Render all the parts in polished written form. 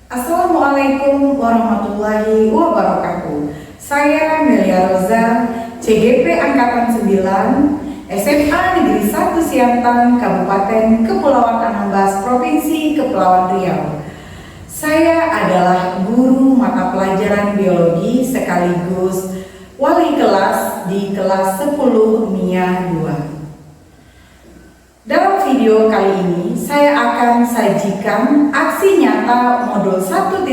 Assalamualaikum warahmatullahi wabarakatuh. Saya Melia Roza, CGP Angkatan 9, SMA Negeri 1 Siantan, Kabupaten Kepulauan Anambas, Provinsi Kepulauan Riau. Saya adalah guru mata pelajaran biologi sekaligus wali kelas di kelas 10 MIA 2. Dalam video kali ini, saya akan sajikan aksi nyata modul 1.4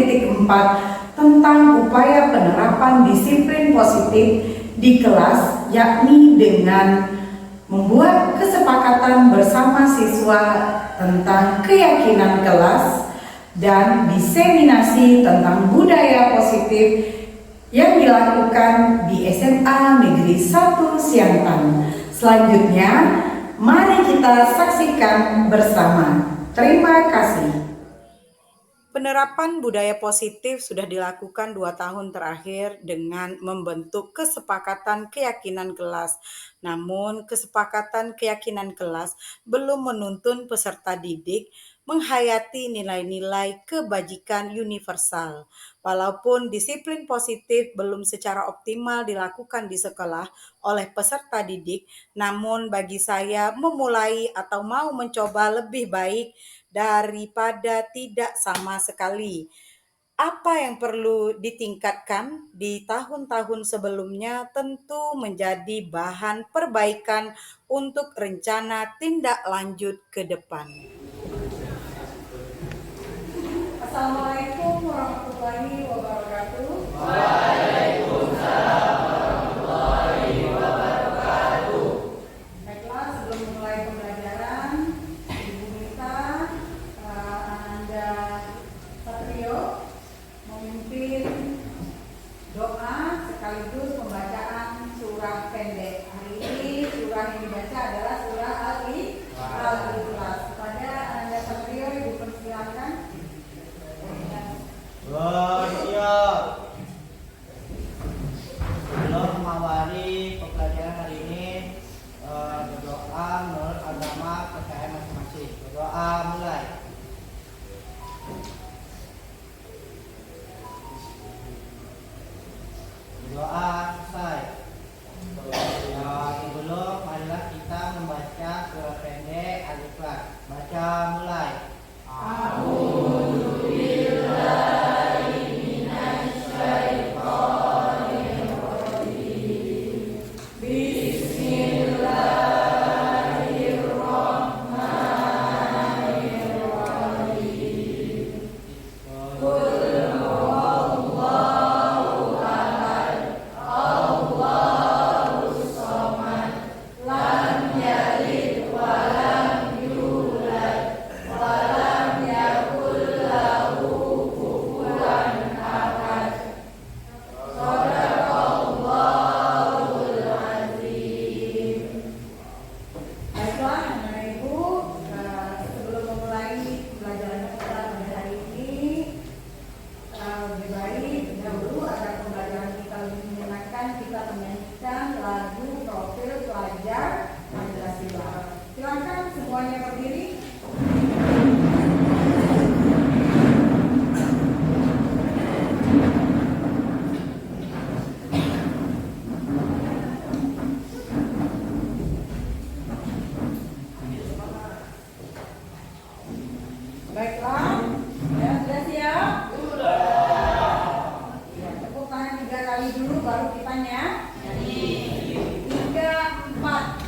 tentang upaya penerapan disiplin positif di kelas, yakni dengan membuat kesepakatan bersama siswa tentang keyakinan kelas dan diseminasi tentang budaya positif yang dilakukan di SMA Negeri 1 Siantan. Selanjutnya, mari kita saksikan bersama. Terima kasih. Penerapan budaya positif sudah dilakukan 2 tahun terakhir dengan membentuk kesepakatan keyakinan kelas. Namun, kesepakatan keyakinan kelas belum menuntun peserta didik menghayati nilai-nilai kebajikan universal. Walaupun disiplin positif belum secara optimal dilakukan di sekolah oleh peserta didik, namun bagi saya memulai atau mau mencoba lebih baik daripada tidak sama sekali. Apa yang perlu ditingkatkan di tahun-tahun sebelumnya tentu menjadi bahan perbaikan untuk rencana tindak lanjut ke depan. Assalamualaikum warahmatullahi wabarakatuh. Waalaikumsalam warahmatullahi wabarakatuh. Baiklah, sebelum memulai pembelajaran, Ibu minta Ananda Satrio memimpin doa sekaligus pembacaan surah pendek. Hari ini surah yang dibaca adalah surah Al-Ikhlas. Kepada Ananda Satrio, Ibu persilakan. Siap. Sebelum mengawali pembelajaran hari ini, berdoa menurut agama percaya masing-masing. Berdoa mulai. Berdoa selesai. Sebelum marilah kita membaca surah pendek Al-Ikhlas. Baca mulai. Silakan semuanya berdiri. Baiklah, ya sudah siap? Ya, tepuk tangan 3 kali dulu baru kita nyanyi. 3, 4.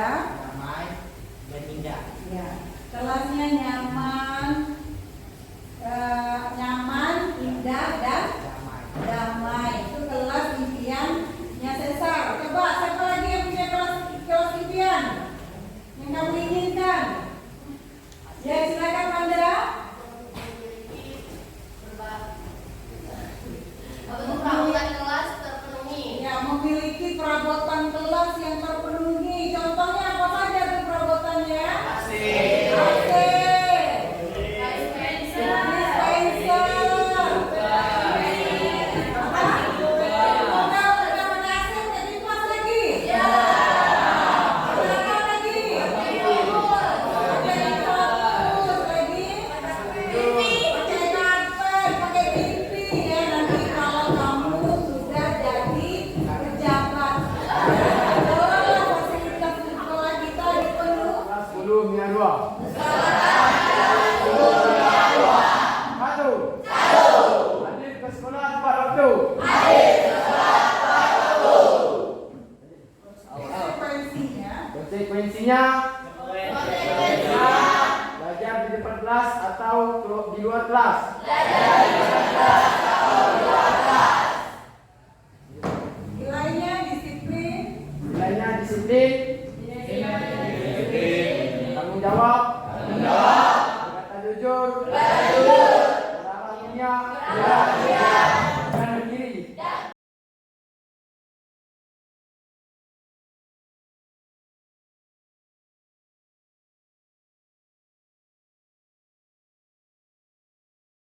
damai, dan indah. Ya, kelasnya nyaman, indah dan damai. Itu kelas impiannya Cesar. Coba siapa lagi yang punya kelas impian yang kamu inginkan? Ya, silakan Pandra. Perabotan kelas terpenuhi. Ya, memiliki perabotan kelas yang terpenuhi. Contohnya apa saja tuh perabotannya? AC. Konsekuensinya belajar di depan kelas atau di luar kelas. Nilainya disiplin. Tanggung jawab. Berkata jujur. Berlaku mulia. Dan berdiri.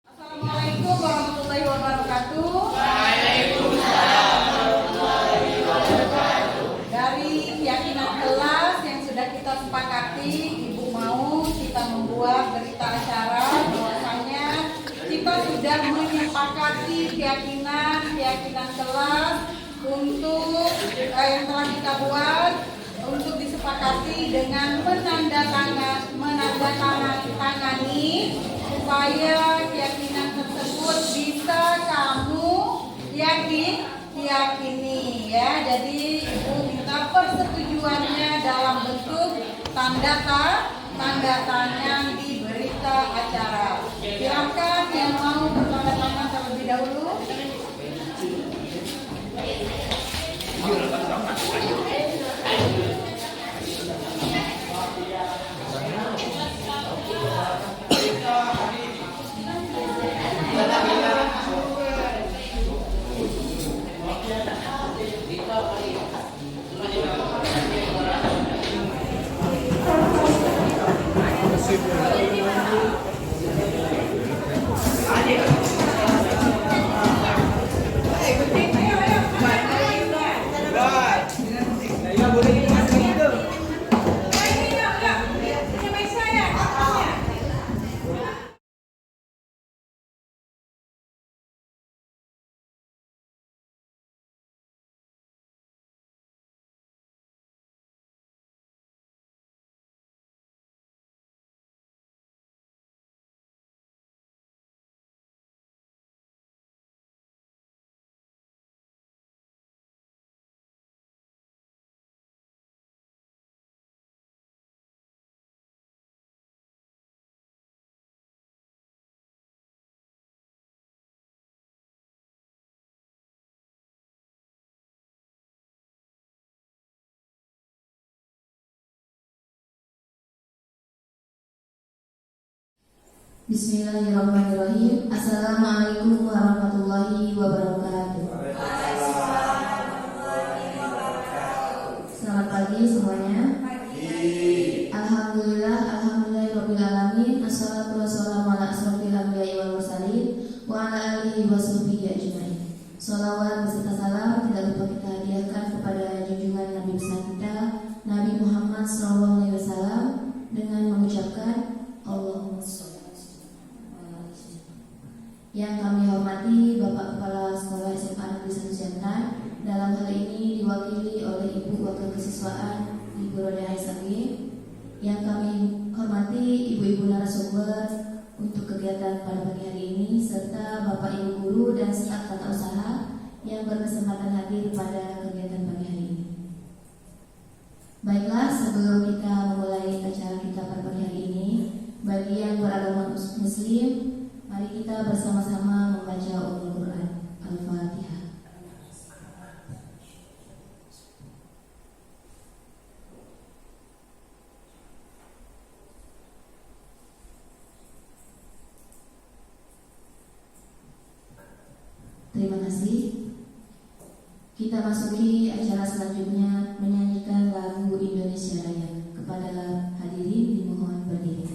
Assalamualaikum warahmatullahi wabarakatuh. Dari keyakinan kelas yang sudah kita sepakati, Ibu mau kita membuat berita acara bahwasanya kita sudah menyepakati keyakinan kelas untuk yang telah kita buat untuk disepakati dengan menandatangani supaya keyakinan tersebut bisa kamu yakini ya. Jadi Ibu minta persetujuannya dalam bentuk tanda tangan di berita acara. Silakan yang mau bertanda tangan terlebih dahulu. Bismillahirrahmanirrahim. Assalamualaikum warahmatullahi wabarakatuh. Selamat pagi semuanya. Alhamdulillahirabbil alamin. Assalatu wassalamu ala asrofil anbiya'i wal mursalin wa ala alihi wasahbihi ajmain. Shalawat beserta salam tidak lupa kita hadiahkan kepada junjungan Nabi besar kita Nabi Muhammad SAW dengan mengucapkan Allahumma sholli. Yang kami hormati Bapak Kepala Sekolah SMA Negeri 1 Jantan, dalam hal ini diwakili oleh Ibu Wakil Kesiswaan Ibu Roda Haisami. Yang kami hormati Ibu-Ibu narasumber untuk kegiatan pada pagi hari ini, serta Bapak Ibu Guru dan staf tata usaha yang berkesempatan hadir pada kegiatan pagi hari ini. Baiklah, sebelum kita memulai acara kita pada pagi hari ini, bagi yang beragama Muslim, mari kita bersama-sama membaca Ummul Quran, Al-Fatihah. Terima kasih. Kita masuki acara selanjutnya, menyanyikan lagu Indonesia Raya. Kepada hadirin dimohon berdiri.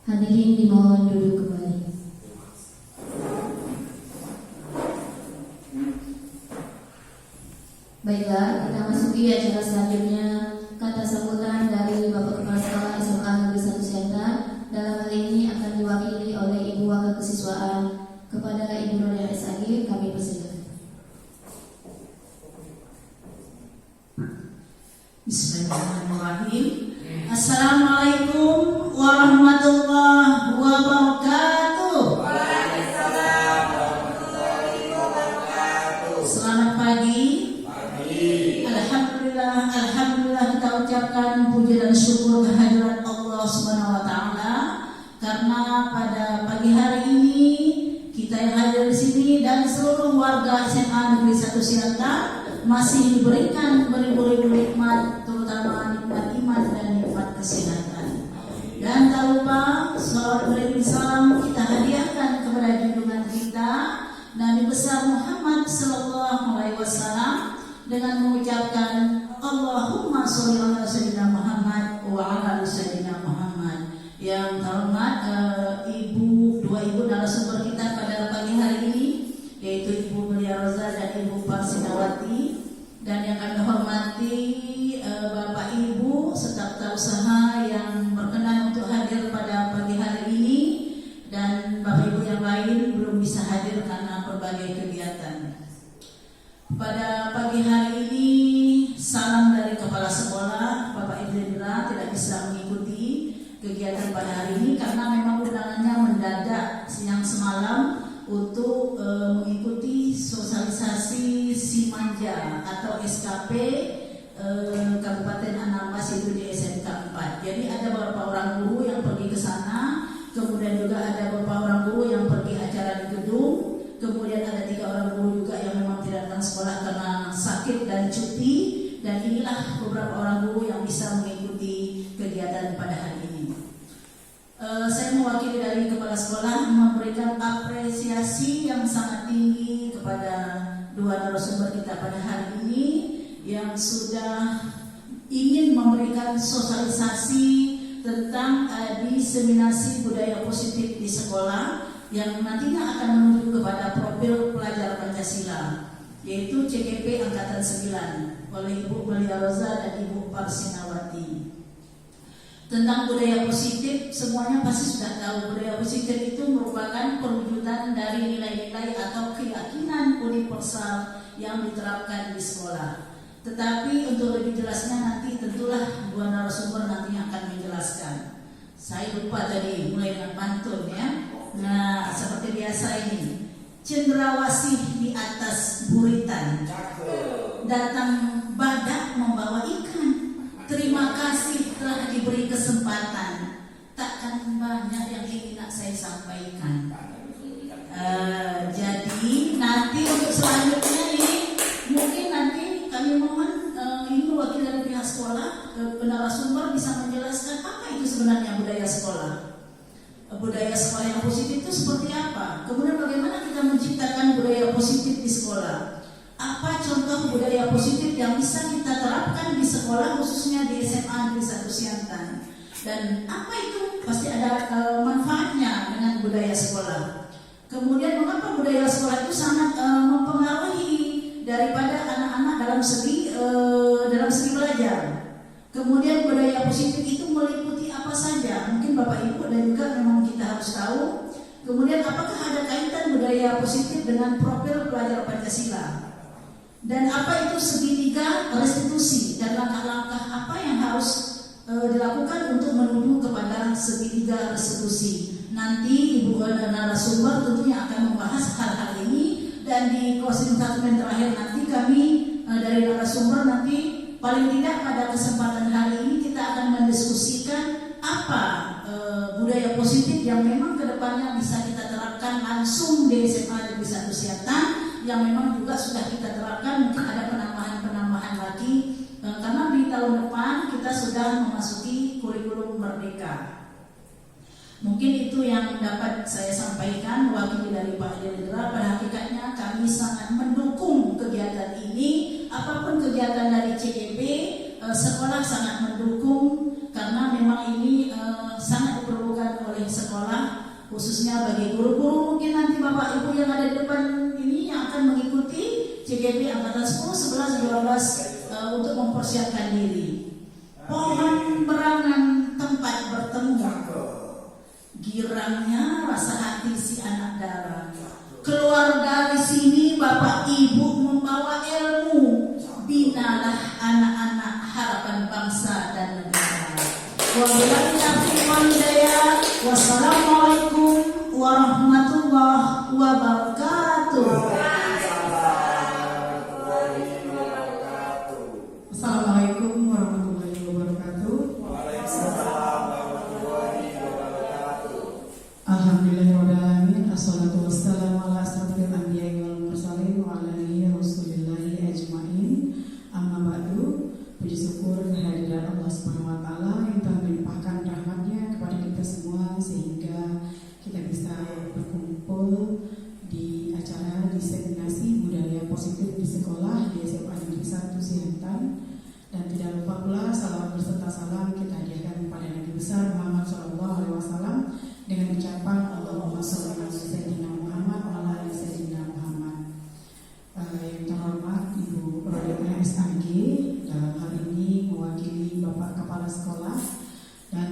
Hadirin dimohon duduk kembali. Baiklah, kita masuki acara selanjutnya, kata sambutan dari Bapak Kepala Sekolah SMA Negeri 1 Siantar. Dalam hal ini akan diwakili oleh Ibu Wakil Kesiswaan. Kepada Ibu Rodia SAG kami persilakan. Bismillahirrahmanirrahim. Assalamualaikum warahmatullahi wabarakatuh. Selamat pagi. Alhamdulillah kita ucapkan puji dan syukur kehadirat Allah Subhanahu wa taala karena pada pagi hari ini kita yang hadir di sini dan seluruh warga SMA Negeri 1 Siantar masih diberikan beribu-ribu nikmat, terutama nikmat iman dan nikmat kesehatan. Dan tak lupa salawat beriring salam kita hadiahkan kepada junjungan kita Nabi besar Muhammad sallallahu alaihi wasallam dengan mengucapkan Allahumma sholli ala sayyidina Muhammad wa ala sayyidina Muhammad. Yang terhormat dua ibu narasumber kita pada pagi hari ini, yaitu Ibu Melia Roza dan Ibu Parsinawati, dan yang kami hormati Bapak Ibu serta usaha yang berkenan untuk hadir pada pagi hari ini, dan Bapak Ibu yang lain belum bisa hadir karena berbagai kegiatan. Pada pagi hari ini salam dari Kepala Sekolah Bapak Ibu Indra tidak bisa mengikuti kegiatan pada hari ini karena memang undangannya mendadak siang semalam untuk mengikuti sosialisasi Simanja atau SKP Kabupaten Anambas itu di SMK 4. Jadi ada beberapa orang guru yang pergi ke sana, kemudian juga ada beberapa orang guru yang pergi acara di gedung, kemudian ada 3 orang guru juga yang memang tidak datang sekolah karena sakit dan cuti, dan inilah beberapa orang guru yang bisa mengikuti kegiatan pada hari ini. Saya mewakili dari Kepala Sekolah memberikan apresiasi yang sangat tinggi kepada 2 narasumber kita pada hari ini yang sudah ingin memberikan sosialisasi tentang diseminasi budaya positif di sekolah yang nantinya akan menuju kepada profil pelajar Pancasila, yaitu CKP Angkatan 9 oleh Ibu Malia Roza dan Ibu Parsinawati. Tentang budaya positif, semuanya pasti sudah tahu. Budaya positif itu merupakan perwujudan dari nilai-nilai atau keyakinan universal yang diterapkan di sekolah. Tetapi untuk lebih jelasnya nanti tentulah dua narasumber nanti akan menjelaskan. Saya lupa tadi mulai dengan pantun ya. Nah, seperti biasa ini, cendrawasih di atas buritan, datang badak membawa ikan. Terima kasih telah diberi kesempatan. Takkan banyak yang ingin saya sampaikan. Jadi nanti untuk selanjutnya ini mungkin nanti kami mohon ini wakil dari pihak sekolah, narasumber bisa menjelaskan apa itu sebenarnya budaya sekolah. Budaya sekolah yang positif itu seperti apa? Kemudian bagaimana kita menciptakan budaya positif di sekolah? Apa contoh budaya positif yang bisa kita terapkan di sekolah, khususnya di SMA Negeri 1 Siantan? Dan apa itu? Pasti ada manfaatnya dengan budaya sekolah. Kemudian mengapa budaya sekolah itu sangat mempengaruhi daripada anak-anak dalam segi belajar? Kemudian budaya positif itu meliputi apa saja? Mungkin Bapak Ibu dan juga memang kita harus tahu. Kemudian apakah ada kaitan budaya positif dengan profil pelajar Pancasila? Dan apa itu segitiga restitusi dan langkah-langkah apa yang harus dilakukan untuk menuju kepada segitiga restitusi? Nanti Ibu dan narasumber tentunya akan membahas hal-hal ini, dan di closing statement terakhir nanti kami dari narasumber nanti paling tidak pada kesempatan hari ini kita akan mendiskusikan apa budaya positif yang memang kedepannya bisa kita terapkan langsung di SMA Negeri 1 Siantan, yang memang juga sudah kita terapkan. Mungkin ada penambahan lagi karena di tahun depan kita sudah memasuki kurikulum merdeka. Mungkin itu yang dapat saya sampaikan mewakili dari Pak Jenderal. Pada hakikatnya kami sangat mendukung kegiatan ini. Apapun kegiatan dari CKP, sekolah sangat mendukung karena memang ini sangat diperlukan oleh sekolah, khususnya bagi guru-guru. Mungkin nanti Bapak Ibu yang ada di depan ini yang akan mengikuti CKP Angkatan 10, 11, 12 untuk mempersiapkan diri. Pohon berangan tempat bertemu, girangnya rasa hati si anak darah. Keluar dari sini Bapak Ibu membawa ilmu, binalah anak-anak harapan bangsa dan negara. Wabillahi taufiq wal hidayah. Wassalamualaikum warahmatullahi wabarakatuh. Assalamualaikum warahmatullahi wabarakatuh. Alhamdulillahirrahmanirrahim. Assalatu wassalamu ala asrafil anbiya'i wal mursalin wa ala alihi rasulillahi ajma'in. Amma ba'du. Puji syukur kehadiran Allah Subhanahu wa taala yang telah melimpahkan rahmatnya kepada kita semua sehingga kita bisa berkumpul di acara diseminasi budaya positif di sekolah di SMA Negeri 1 Siantan. Dan tidak lupa pula salawat berserta salam kita hadiahkan kepada Nabi besar Muhammad SAW dengan ucapan Allahumma sholli ala sayyidina Muhammad wa ala ali sayyidina Muhammad. Yang terhormat Ibu Rodelia SAG dalam hal ini mewakili Bapak Kepala Sekolah, dan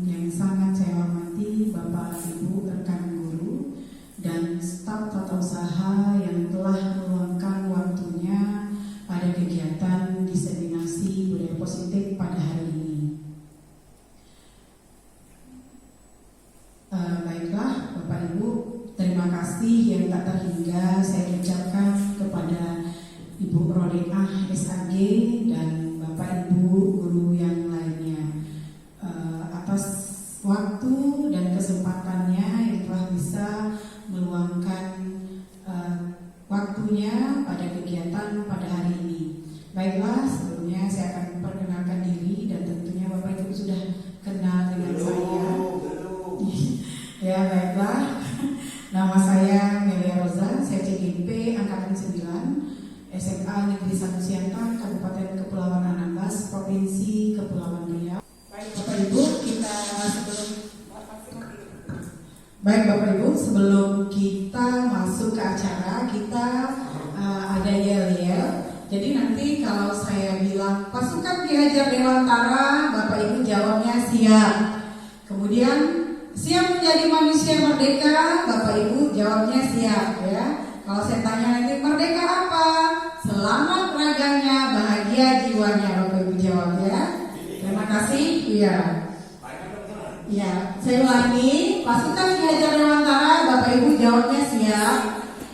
yang sangat saya hormati Bapak Ibu rekan guru dan staf tata usaha yang telah meluangkan waktunya pada kegiatan diseminasi budaya positif pada hari ini. Baiklah Bapak Ibu, terima kasih yang tak terhingga saya ucapkan kepada Ibu Rodeah SAG dan Bapak Ibu guru yang lainnya atas waktu dan kesempatannya yang telah bisa meluangkan waktunya pada kegiatan pada hari ini. Baiklah, sebelumnya saya akan memperkenalkan diri dan tentunya Bapak Ibu sudah kenal dengan saya. Ya, baiklah. Nama saya Malia Roza, saya CKP Angkatan 9, SMA Negeri 1 Siantan, Kabupaten Kepulauan Anambas, Provinsi Kepulauan Riau. Baik, Bapak Ibu, kita sebelum kita masuk ke acara, kita ada yel-yel. Jadi nanti kalau saya bilang pasukan Ki Hajar Dewantara, Bapak Ibu jawabnya siap. Kemudian siap menjadi manusia merdeka, Bapak Ibu jawabnya siap ya. Kalau saya tanya nanti merdeka apa? Selamat raganya, bahagia jiwanya, Bapak Ibu jawab ya. Terima kasih. Iya. Ya, saya ulangi. Pasukan Ki Hajar Dewantara, Bapak Ibu jawabnya siap.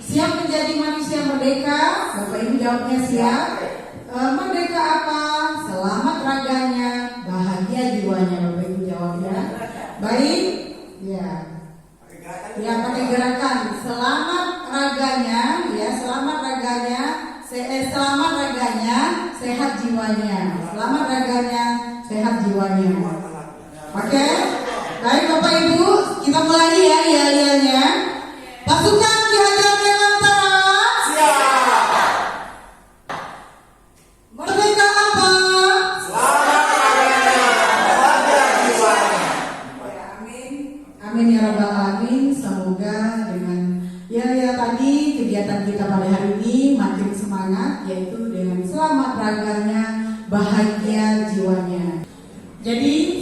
Siap menjadi manusia merdeka, Bapak Ibu jawabnya siap. Merdeka apa? Selamat raganya, bahagia jiwanya, Bapak Ibu jawabnya. Baik. Ya. Ya, pakai gerakan. Selamat raganya, ya, selamat raganya. Selamat raganya, sehat jiwanya. Selamat raganya, sehat jiwanya. Oke? Baik Bapak Ibu, kita mulai ya yel-yelnya. Pasukan Ki Hajar Dewantara. Siap. Merdeka apa? Selamat raganya, bahagia jiwanya. Amin. Amin ya rabbal alamin. Semoga dengan ya tadi kegiatan kita pada hari ini makin semangat, yaitu dengan selamat raganya, bahagia jiwanya. Jadi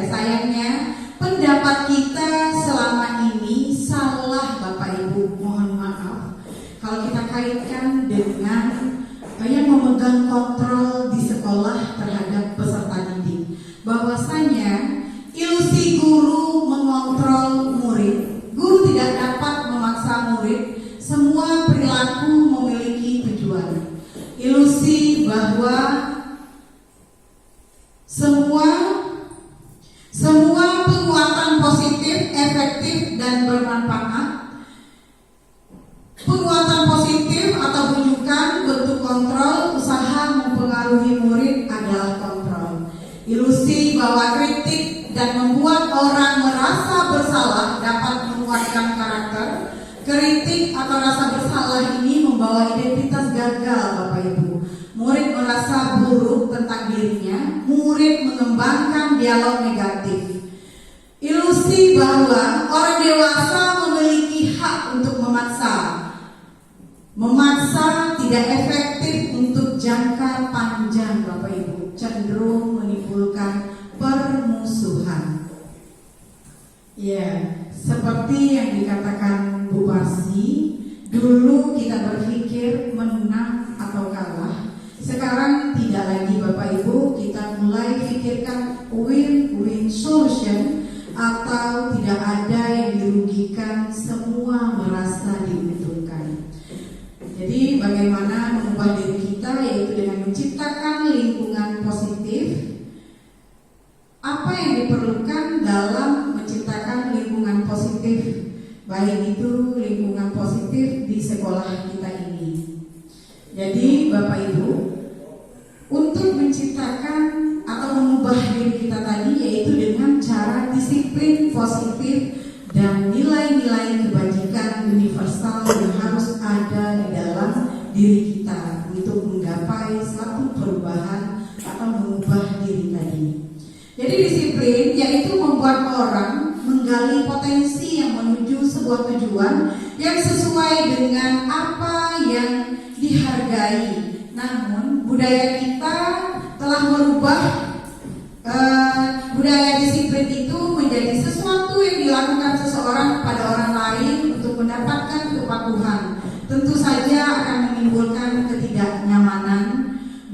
sayangnya pendapat kita selama ini salah Bapak Ibu, mohon maaf. Kalau kita kaitkan dengan yang memegang kontrol di sekolah terhadap peserta didik, bahwasanya ilusi guru mengontrol murid. Guru tidak dapat memaksa murid, semua perilaku memiliki tujuan. Ilusi bahwa semua penguatan positif, efektif dan bermanfaat. Penguatan positif atau bujukan bentuk kontrol, usaha mempengaruhi murid adalah kontrol. Ilusi bahwa kritik dan membuat orang merasa bersalah dapat menguatkan karakter. Kritik atau rasa bersalah ini membawa identitas gagal, Bapak Ibu. Murid merasa buruk tentang dirinya, murid mengembangkan dialog negatif. Ilusi bahwa orang dewasa memiliki hak untuk memaksa tidak efektif untuk jangka panjang, Bapak Ibu, cenderung menimbulkan permusuhan. Ya, seperti yang dikatakan Bu Parsi, dulu kita berpikir menang atau kalah. Sekarang tidak lagi Bapak Ibu, kita mulai pikirkan win-win solution atau tidak ada yang dirugikan, semua merasa diuntungkan. Jadi bagaimana mengubah diri kita, yaitu dengan menciptakan lingkungan positif. Apa yang diperlukan dalam menciptakan lingkungan positif, baik itu lingkungan positif di sekolah kita ini. Jadi Bapak Ibu, untuk menciptakan atau mengubah diri kita tadi, yaitu dengan cara disiplin positif dan nilai-nilai kebajikan universal yang harus ada di dalam diri kita untuk menggapai suatu perubahan atau mengubah diri tadi. Jadi disiplin yaitu membuat orang menggali potensi yang menuju sebuah tujuan yang sesuai dengan apa yang dihargai. Namun budaya kita telah merubah budaya disiplin itu menjadi sesuatu yang dilakukan seseorang pada orang lain untuk mendapatkan kepatuhan. Tentu saja akan menimbulkan ketidaknyamanan,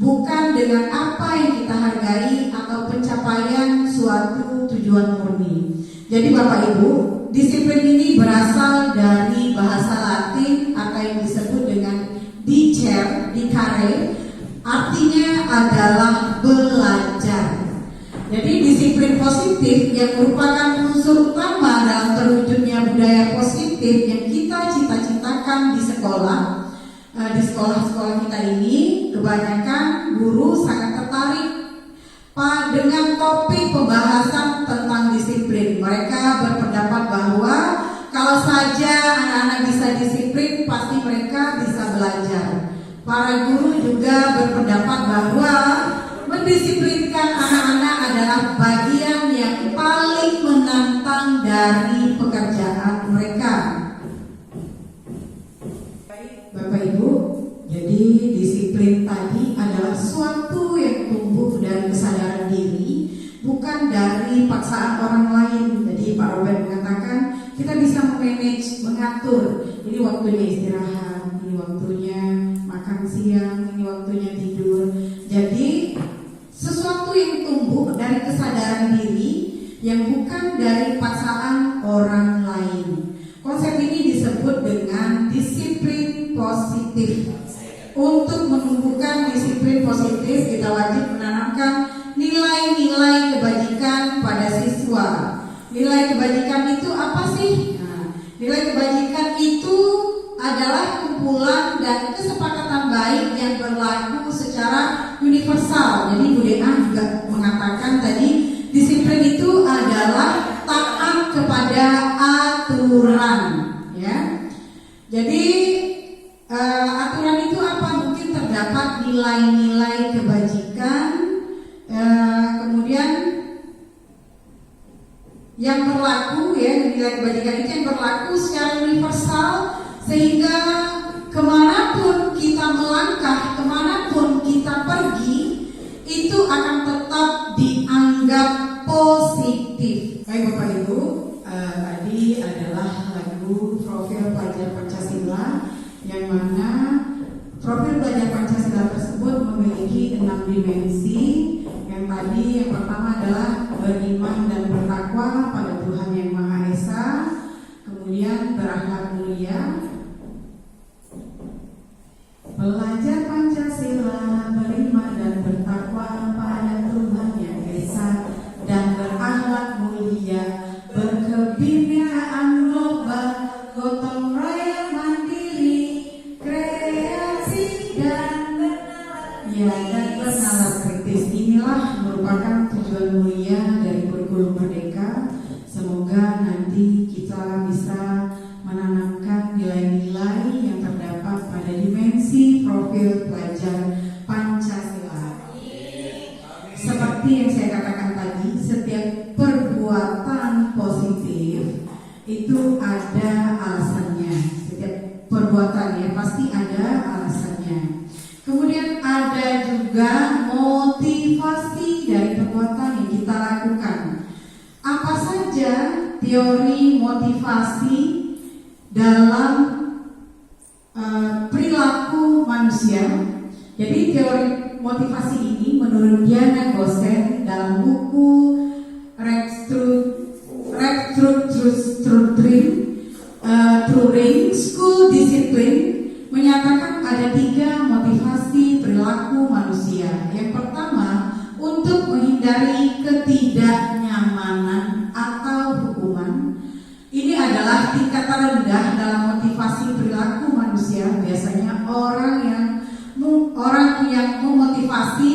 bukan dengan apa yang kita hargai atau pencapaian suatu tujuan murni. Jadi Bapak Ibu, disiplin ini berasal dari bahasa Latin atau yang disebut dengan dicere, artinya adalah belajar. Jadi disiplin positif yang merupakan unsur utama dalam terwujudnya budaya positif yang kita cita-citakan di sekolah. Di sekolah-sekolah kita ini, kebanyakan guru sangat tertarik dengan topik pembahasan tentang disiplin. Mereka berpendapat bahwa kalau saja anak-anak bisa disiplin, pasti mereka bisa belajar. Para guru juga berpendapat bahwa mendisiplinkan anak-anak adalah bagian yang disiplin tadi adalah suatu yang tumbuh dari kesadaran diri, bukan dari paksaan orang lain. Jadi Pak Robert mengatakan kita bisa memanage, mengatur. Ini waktunya istirahat, ini waktunya makan siang, ini waktunya tidur. Jadi sesuatu yang tumbuh dari kesadaran diri yang bukan dari paksaan orang lain. Konsep ini disebut dengan disiplin positif. Untuk menumbuhkan disiplin positif, kita wajib menanamkan nilai-nilai kebajikan pada siswa. Nilai kebajikan itu apa sih? Nah, nilai kebajikan itu adalah kumpulan dan kesepakatan baik yang berlaku secara universal. Jadi Bu Dea juga mengatakan tadi, disiplin itu adalah taat kepada aturan, ya. Jadi aturan itu apa? Mungkin terdapat nilai-nilai kebajikan, kemudian yang berlaku, ya, nilai kebajikan itu yang berlaku secara universal sehingga kemanapun kita melangkah, kemanapun kita pergi, itu akan tetap dianggap positif. Baik Bapak Ibu, tadi adalah lagu Profil Pelajar Pancasila, yang mana profil belajar Pancasila tersebut memiliki 6 dimensi. Yang tadi yang pertama adalah beriman dan bertakwa pada Tuhan Yang Maha Esa, kemudian berakhlak mulia. Belajar Pancasila, beriman dan bertakwa pada Tuhan Yang Esa, dan berakhlak mulia, berkebinaan global, gotong royong mandiri, kreasi dan bernalar kritis. Inilah merupakan tujuan mulia dari kurikulum Merdeka. Semoga nanti kita bisa menanamkan nilai-nilai yang terdapat pada dimensi profil pelajar Pancasila. Seperti yang saya katakan tadi, setiap perbuatan positif itu ada alasannya. Setiap perbuatan ya pasti ada alasannya. Kemudian ada juga motivasi dari perbuatan yang kita lakukan. Apa saja teori motivasi dalam perilaku manusia? Jadi teori motivasi ini menurut Diana Gosen dalam buku Restructuring School Discipline menyatakan ada 3 motivasi perilaku manusia. Yang pertama, untuk menghindari ketidaknyamanan atau hukuman. Ini adalah tingkat terendah dalam motivasi perilaku manusia. Biasanya orang yang memotivasi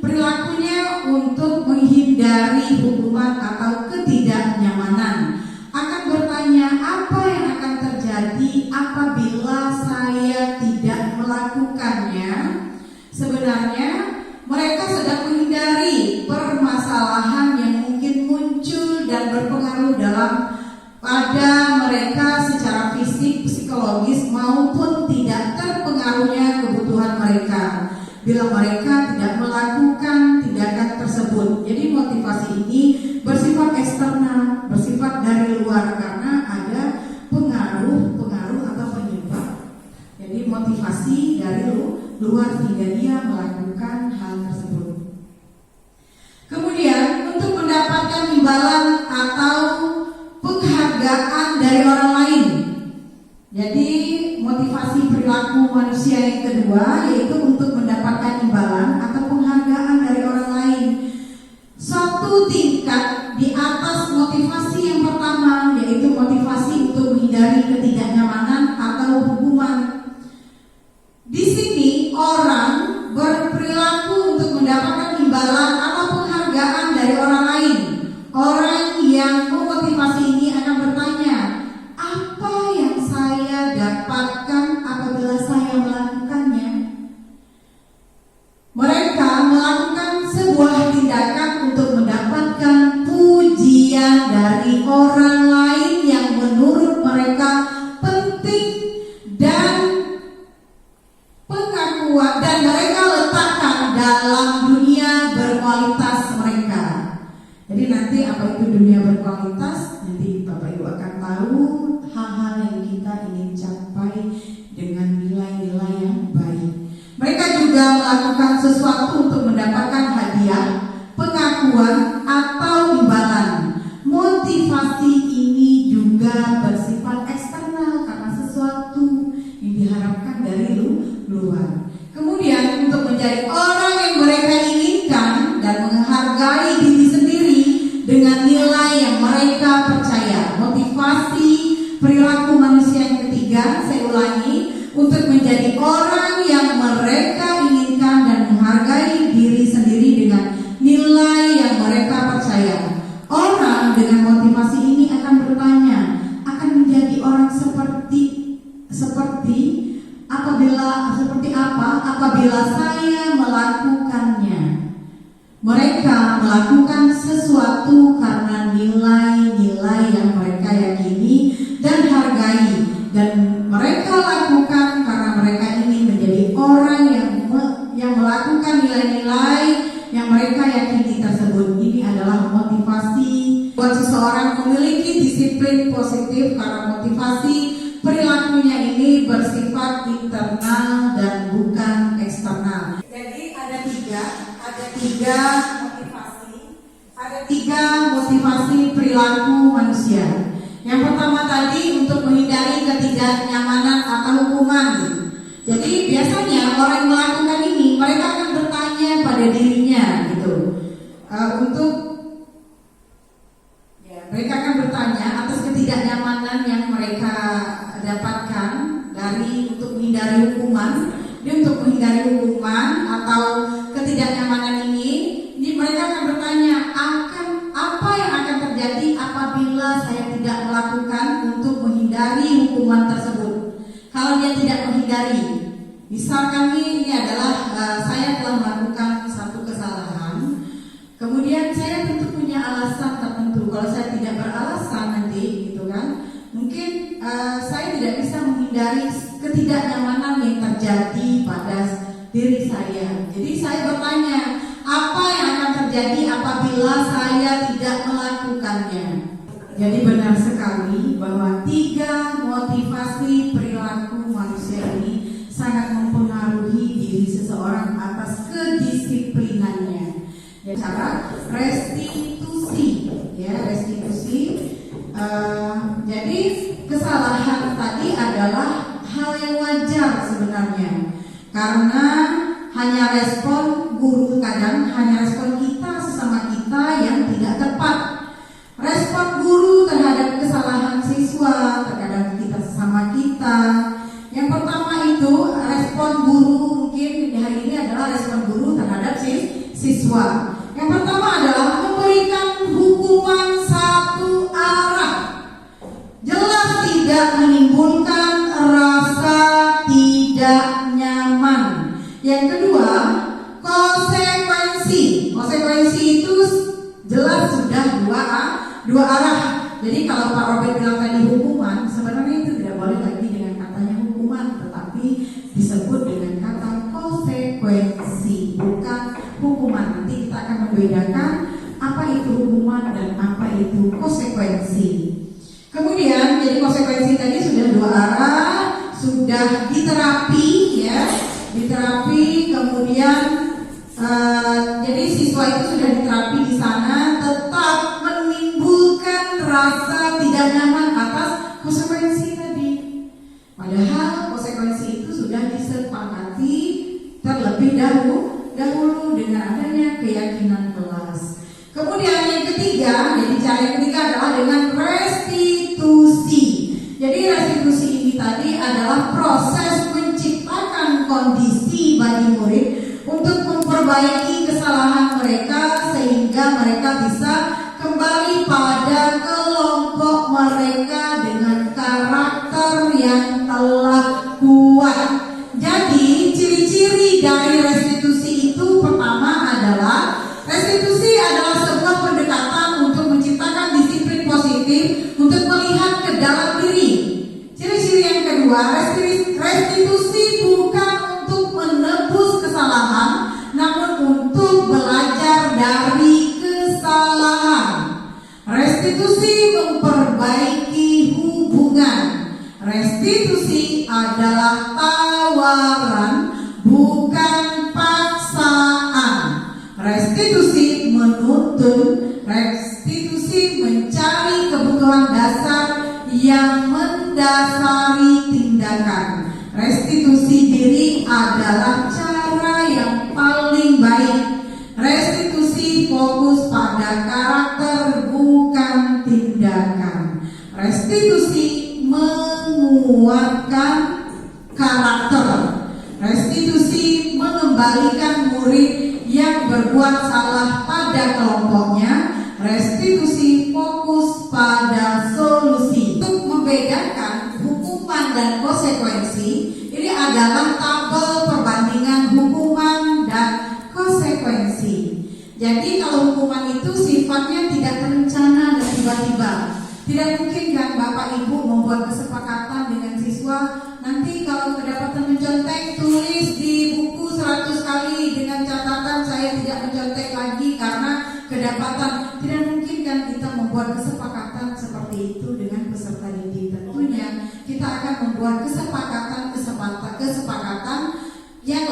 perilakunya untuk menghindari hukuman atau ketidaknyamanan akan bertanya, apa yang akan terjadi apabila saya tidak melakukannya? Sebenarnya mereka sedang menghindari permasalahan yang mungkin muncul dan berpengaruh pada mereka secara fisik, psikologis maupun tidak terpengaruhnya kebutuhan mereka bila mereka tidak melakukan tindakan tersebut. Jadi motivasi ini bersifat eksternal, bersifat dari luar karena ada pengaruh atau penyebab. Jadi motivasi dari luar sehingga dia melakukan hal tersebut. Kemudian untuk mendapatkan imbalan atau penghargaan dari orang lain. Jadi motivasi perilaku manusia yang kedua yaitu untuk mendapatkan imbalan atau penghargaan dari orang lain. Satu tingkat di atas motivasi yang pertama yaitu motivasi untuk menghindari ketidaknyamanan atau hukuman. Di sini orang berperilaku untuk mendapatkan imbalan atau penghargaan dari orang lain. Orang yang memotivasi ini akan bertanya, apa yang saya dapatkan apabila saya melakukannya? Mereka melakukan sebuah tindakan untuk mendapatkan pujian dari orang lain yang menurut mereka penting dan mereka letakkan dalam dunia berkualitas mereka. Jadi nanti apa itu dunia berkualitas? Nanti Bapak Ibu akan tahu hal-hal yang kita ingin capai dengan nilai-nilai yang baik. Mereka juga melakukan sesuatu untuk mendapatkan hadiah, pengakuan, atau imbalan. Motivasi ini juga bersifat eksternal karena sesuatu yang diharapkan dari luar. Kemudian untuk menjadi orang yang mereka inginkan dan menghargai diri sendiri dengan nilai yang mereka percaya. Motivasi perilaku manusia yang ketiga, saya ulangi, untuk menjadi orang yang mereka inginkan dan menghargai diri sendiri dengan nilai yang mereka percaya. Orang dengan motivasi ini akan bertanya, akan menjadi orang seperti apabila saya melakukannya. Mereka melakukan sesuatu karena nilai-nilai yang mereka yakini dan hargai, dan mereka lakukan karena mereka ingin menjadi orang yang melakukan nilai-nilai yang mereka yakini tersebut. Ini adalah motivasi buat seseorang memiliki disiplin positif karena motivasi perilakunya ini bersifat internal dan bukan eksternal. Jadi ada tiga motivasi perilaku manusia. Yang pertama tadi untuk menghindari ketidaknyamanan atau hukuman. Jadi biasanya orang yang melakukan ini mereka akan bertanya pada dirinya gitu. Mereka akan bertanya atas ketidaknyamanan yang mereka dapatkan untuk menghindari hukuman. Untuk menghindari hukuman atau ketidaknyamanan ini mereka akan bertanya apa yang akan terjadi apabila saya tidak melakukan untuk menghindari hukuman tersebut. Kalau dia tidak menghindari, misalkan ini adalah saya telah melakukan satu kesalahan, kemudian saya tentu punya alasan tertentu. Kalau saya tidak beralasan nanti, gitu kan, mungkin saya tidak bisa menghindari ketidaknyamanan yang terjadi pada diri saya. Jadi saya bertanya, apa yang akan terjadi apabila saya tidak melakukannya? Jadi benar sekali bahwa tiga motivasi perilaku manusia ini sangat mempengaruhi diri seseorang atas kedisiplinannya. Jadi cara restitusi, jadi kesalahan tadi adalah hal yang wajar sebenarnya, karena hanya respon guru, kadang hanya respon kita sesama kita yang tidak tepat. Respon guru terhadap kesalahan siswa, terhadap kita sesama kita. Yang pertama itu respon guru, mungkin hari ini adalah respon guru terhadap siswa. Yang pertama adalah memberikan hukuman satu arah, jelas tidak menimbulkan rasa tidak nyaman. Yang kedua, konsekuensi. Konsekuensi itu jelas sudah dua arah. Jadi kalau Pak Robert bilang tadi hukuman, sebenarnya itu tidak boleh lagi dengan katanya hukuman, tetapi disebut dengan kata konsekuensi, bukan hukuman. Nanti kita akan membedakan apa itu hukuman dan apa itu konsekuensi. Kemudian jadi konsekuensi tadi sudah dua arah, sudah diterapi, kemudian jadi siswa itu sudah diterapi di sana, tetap menimbulkan rasa tidak nyaman atas konsekuensi tadi. Padahal konsekuensi itu sudah disepakati terlebih dahulu dengan adanya keyakinan kelas. Kemudian yang ketiga, jadi cara yang ketiga adalah dengan restitusi. Jadi restitusi ini tadi adalah proses menciptakan kondisi bagi murid untuk memperbaiki kesalahan mereka sehingga mereka bisa kembali pada kelompok mereka dengan karakter yang telah kuat. Jadi ciri-ciri dari restitusi itu pertama adalah restitusi adalah sebuah pendekatan untuk menciptakan disiplin positif untuk melihat ke dalam diri. Ciri-ciri yang kedua, restitusi bukan untuk menebus Restitusi menuntun, restitusi mencari kebutuhan dasar yang mendasari tindakan. Restitusi diri adalah cara yang paling baik. Restitusi fokus pada karakter bukan tindakan. Restitusi menguatkan karakter. Restitusi mengembalikan murid yang berbuat salah pada kelompoknya. Restitusi fokus pada solusi. Untuk membedakan hukuman dan konsekuensi, ini adalah tabel perbandingan hukuman dan konsekuensi. Jadi kalau hukuman itu sifatnya tidak terencana dan tiba-tiba. Tidak mungkin kan Bapak Ibu membuat kesepakatan dengan siswa, nanti kalau kedapatan mencontek tulis di buku 100 kali dengan catatan saya tidak mencontek lagi karena kedapatan. Tidak mungkin kan kita membuat kesepakatan seperti itu dengan peserta didik. Tentunya kita akan membuat kesepakatan yang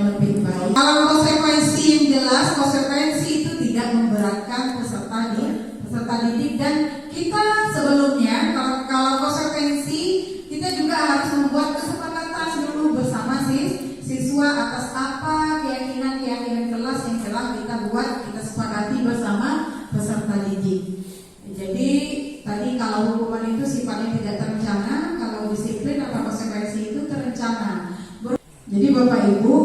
lebih baik. Kalau konsekuensi yang jelas, konsekuensi itu tidak memberatkan peserta didik, dan kita sebelumnya kalau konsekuensi kita juga harus membuat kesepakatan dulu bersama siswa atas apa keyakinan kelas yang telah kita buat, kita sepakati bersama peserta didik. Jadi tadi kalau hukuman itu sifatnya tidak terencana, kalau disiplin atau konsekuensi itu terencana. Jadi Bapak Ibu,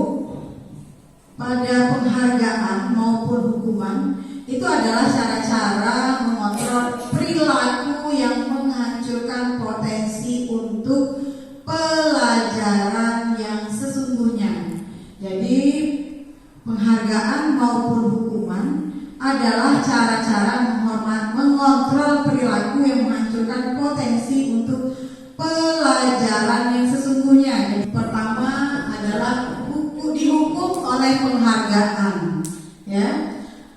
pada penghargaan maupun hukuman itu adalah cara-cara mengontrol perilaku yang menghancurkan potensi untuk pelajaran yang sesungguhnya. Jadi penghargaan maupun hukuman adalah cara-cara mengontrol perilaku yang menghancurkan potensi untuk pelajaran yang sesungguhnya. Jadi pertama adalah dihukum oleh penghargaan, ya.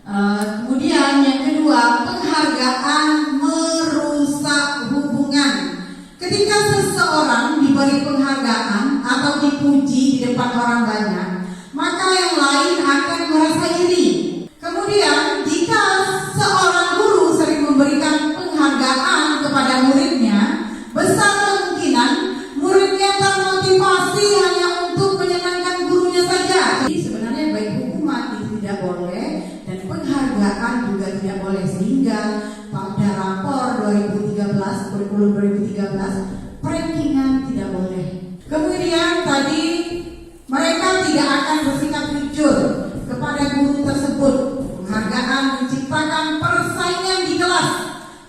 Kemudian yang kedua, penghargaan merusak hubungan. Ketika seseorang diberi penghargaan atau dipuji di depan orang banyak, maka yang lain akan merasa iri. Kemudian jika seorang guru sering memberikan penghargaan kepada muridnya, besar kemungkinan muridnya termotivasi hanya untuk menyenangkan gurunya saja. Jadi sebenarnya baik hukuman itu tidak boleh dan penghargaan juga tidak boleh, sehingga pada rapor 2013 kurikulum 2013 rankingan tidak boleh. Kemudian tadi mereka tidak akan bersikap jujur kepada guru tersebut. Penghargaan menciptakan persaingan di kelas,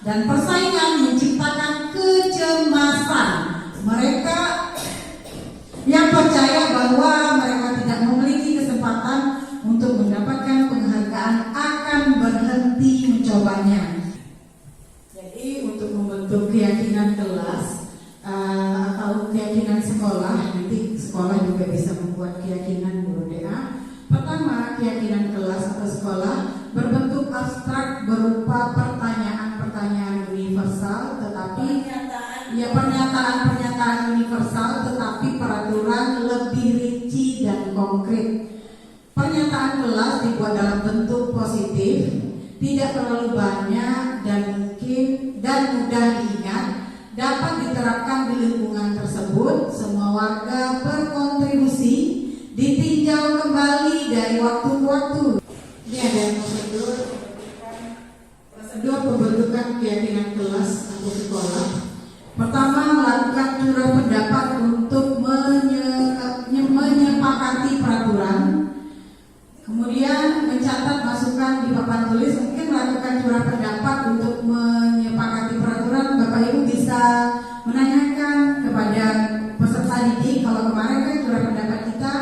dan persaingan menciptakan kecemasan. Mereka yang percaya bahwa mereka tidak memiliki kesempatan untuk mendapatkan penghargaan akan berhenti mencobanya. Jadi untuk membentuk keyakinan kelas atau keyakinan sekolah, nanti sekolah juga bisa membuat keyakinan guru DA. Pertama, keyakinan kelas atau sekolah berbentuk abstrak berupa pertanyaan-pertanyaan universal, tetapi pernyataan universal, tetapi peraturan lebih rinci dan konkret. Pernyataan kelas dibuat dalam bentuk positif, tidak terlalu banyak dan mudah diingat, dapat diterapkan di lingkungan tersebut. Semua warga berkontribusi, ditinjau kembali dari waktu ke waktu. Ini ada prosedur pembentukan keyakinan kelas atau sekolah. Pertama, melakukan curah pendapat untuk menyepakati peraturan. Kemudian mencatat masukan di papan tulis. Mungkin melakukan curah pendapat untuk menyepakati peraturan, Bapak Ibu bisa menanyakan kepada peserta didik. Kalau kemarin kan curah pendapat kita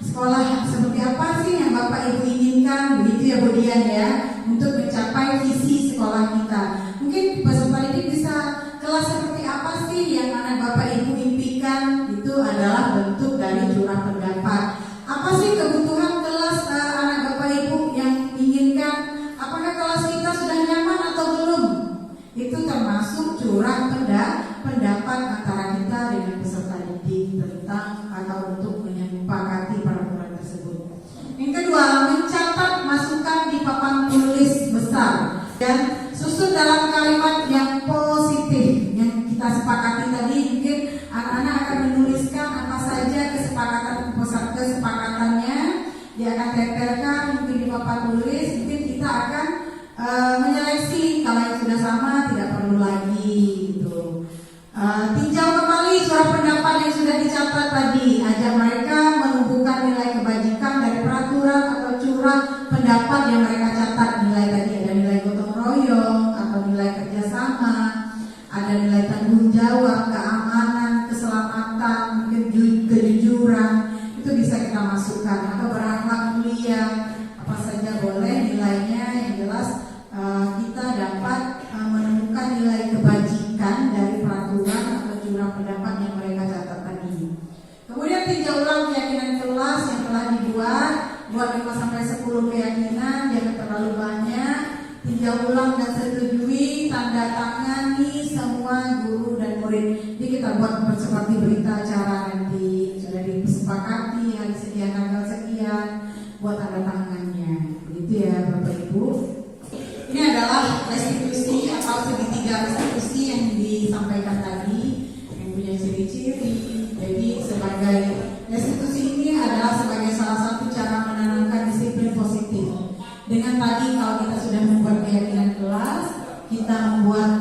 sekolah seperti apa sih yang Bapak Ibu inginkan, begitu ya Bu Dian ya, untuk mencapai visi sekolah kita. Mungkin peserta didik bisa, kelas seperti apa sih yang anak Bapak Ibu impikan. Itu adalah bentuk dari curah pendapat. Apa sih kebutuhan kelas anak Bapak Ibu yang inginkan? Apakah kelas kita sudah nyaman atau belum? Itu termasuk curah pendapat antara kita dengan peserta didik tentang atau untuk menyepakati peraturan tersebut. Yang kedua, mencatat kesepakatannya dia akan tempelkan, mungkin di papan tulis, mungkin kita akan menyeleksi kalau yang sudah sama tidak perlu lagi gitu. Tinjau kembali surat pendapat yang sudah dicatat tadi, ajak mereka menumbuhkan nilai kebajikan dari peraturan atau curah pendapat yang mereka catat. Nilai tadi ada nilai gotong royong atau nilai kerjasama, ada nilai tanggung jawab, keamanan, keselamatan, kejujuran, itu bisa kita masukkan, atau berakhlak mulia, apa saja boleh nilainya. Yang jelas kita dapat menemukan nilai kebajikan dari peraturan atau curah pendapat yang mereka catat tadi. Kemudian tinjau ulang keyakinan kelas yang telah dibuat, buat 5-10 keyakinan, jangan terlalu banyak. Tinjau ulang dan setujui, tanda tangani semua guru dan murid. Jadi kita buat seperti berita acara nanti sudah disepakati hari sekian tanggal sekian, buat tanda tangannya. Begitu ya Bapak Ibu. Ini adalah restitusi atau segitiga restitusi yang disampaikan tadi, yang punya ciri-ciri. Jadi sebagai restitusi ini adalah sebagai salah satu cara menanamkan disiplin positif. Dengan tadi kalau kita sudah membuat keyakinan kelas, kita membuat